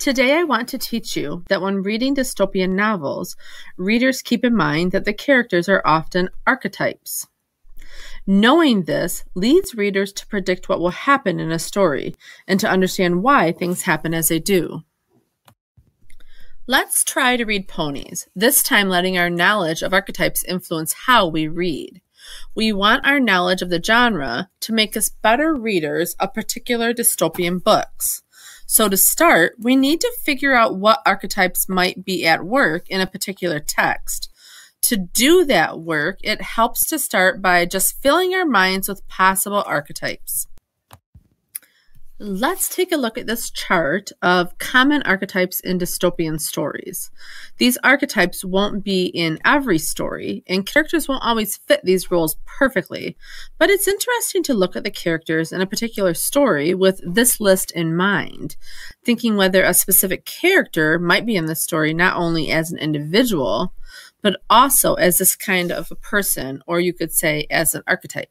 Today I want to teach you that when reading dystopian novels, readers keep in mind that the characters are often archetypes. Knowing this leads readers to predict what will happen in a story and to understand why things happen as they do. Let's try to read ponies, this time letting our knowledge of archetypes influence how we read. We want our knowledge of the genre to make us better readers of particular dystopian books. So to start, we need to figure out what archetypes might be at work in a particular text. To do that work, it helps to start by just filling our minds with possible archetypes. Let's take a look at this chart of common archetypes in dystopian stories. These archetypes won't be in every story, and characters won't always fit these roles perfectly, but it's interesting to look at the characters in a particular story with this list in mind, thinking whether a specific character might be in the story not only as an individual, but also as this kind of a person, or you could say as an archetype.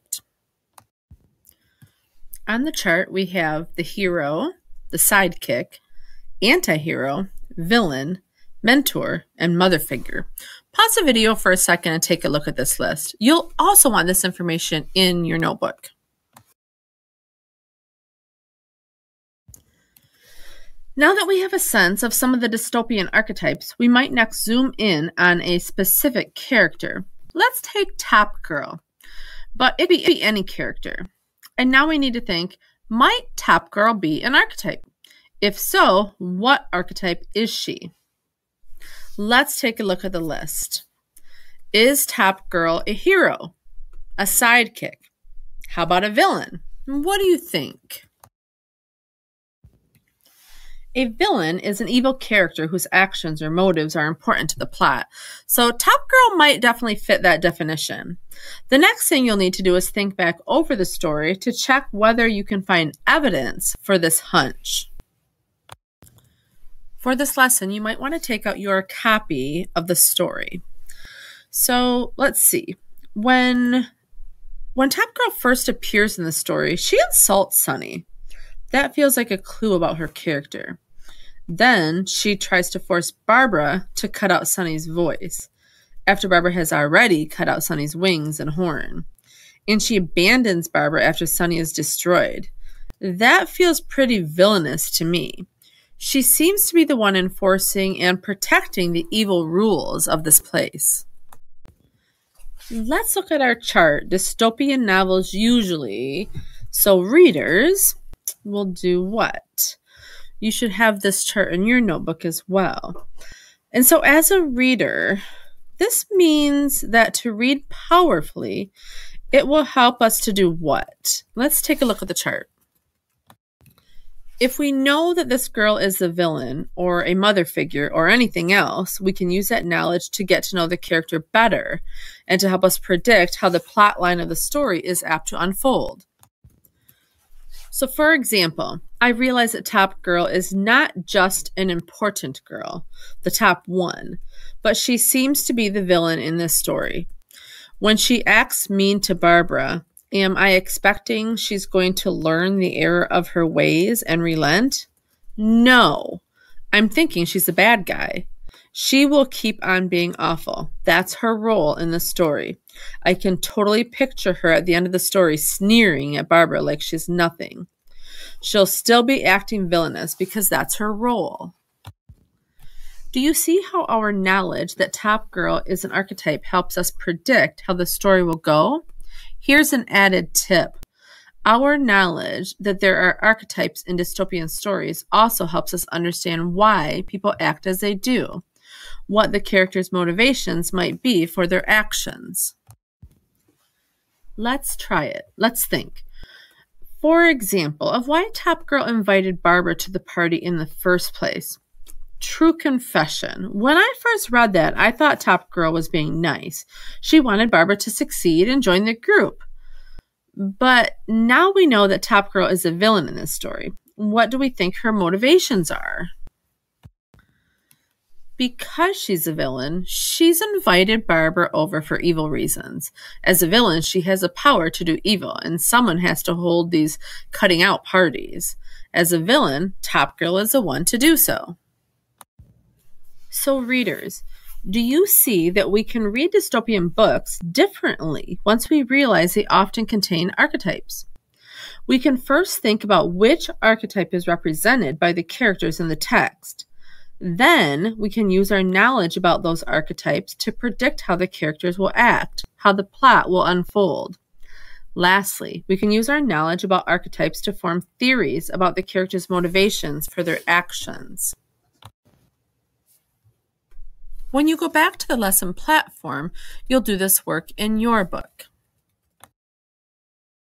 On the chart, we have the hero, the sidekick, anti-hero, villain, mentor, and mother figure. Pause the video for a second and take a look at this list. You'll also want this information in your notebook. Now that we have a sense of some of the dystopian archetypes, we might next zoom in on a specific character. Let's take Top Girl, but it could be any character. And now we need to think, might Top Girl be an archetype? If so, what archetype is she? Let's take a look at the list. Is Top Girl a hero? A sidekick? How about a villain? What do you think? A villain is an evil character whose actions or motives are important to the plot. So Top Girl might definitely fit that definition. The next thing you'll need to do is think back over the story to check whether you can find evidence for this hunch. For this lesson, you might want to take out your copy of the story. So let's see. When Top Girl first appears in the story, she insults Sunny. That feels like a clue about her character. Then she tries to force Barbara to cut out Sunny's voice, after Barbara has already cut out Sunny's wings and horn. And she abandons Barbara after Sunny is destroyed. That feels pretty villainous to me. She seems to be the one enforcing and protecting the evil rules of this place. Let's look at our chart. Dystopian novels usually, so readers will do what? You should have this chart in your notebook as well. And so as a reader, this means that to read powerfully, it will help us to do what? Let's take a look at the chart. If we know that this girl is the villain or a mother figure or anything else, we can use that knowledge to get to know the character better and to help us predict how the plot line of the story is apt to unfold. So for example, I realize that Top Girl is not just an important girl, the top one, but she seems to be the villain in this story. When she acts mean to Barbara, am I expecting she's going to learn the error of her ways and relent? No, I'm thinking she's a bad guy. She will keep on being awful. That's her role in the story. I can totally picture her at the end of the story sneering at Barbara like she's nothing. She'll still be acting villainous because that's her role. Do you see how our knowledge that Top Girl is an archetype helps us predict how the story will go? Here's an added tip. Our knowledge that there are archetypes in dystopian stories also helps us understand why people act as they do, what the characters' motivations might be for their actions. Let's try it. Let's think. For example, of why Top Girl invited Barbara to the party in the first place. True confession. When I first read that, I thought Top Girl was being nice. She wanted Barbara to succeed and join the group. But now we know that Top Girl is a villain in this story. What do we think her motivations are? Because she's a villain, she's invited Barbara over for evil reasons. As a villain, she has the power to do evil, and someone has to hold these cutting out parties. As a villain, Top Girl is the one to do so. So readers, do you see that we can read dystopian books differently once we realize they often contain archetypes? We can first think about which archetype is represented by the characters in the text. Then we can use our knowledge about those archetypes to predict how the characters will act, how the plot will unfold. Lastly, we can use our knowledge about archetypes to form theories about the characters' motivations for their actions. When you go back to the lesson platform, you'll do this work in your book.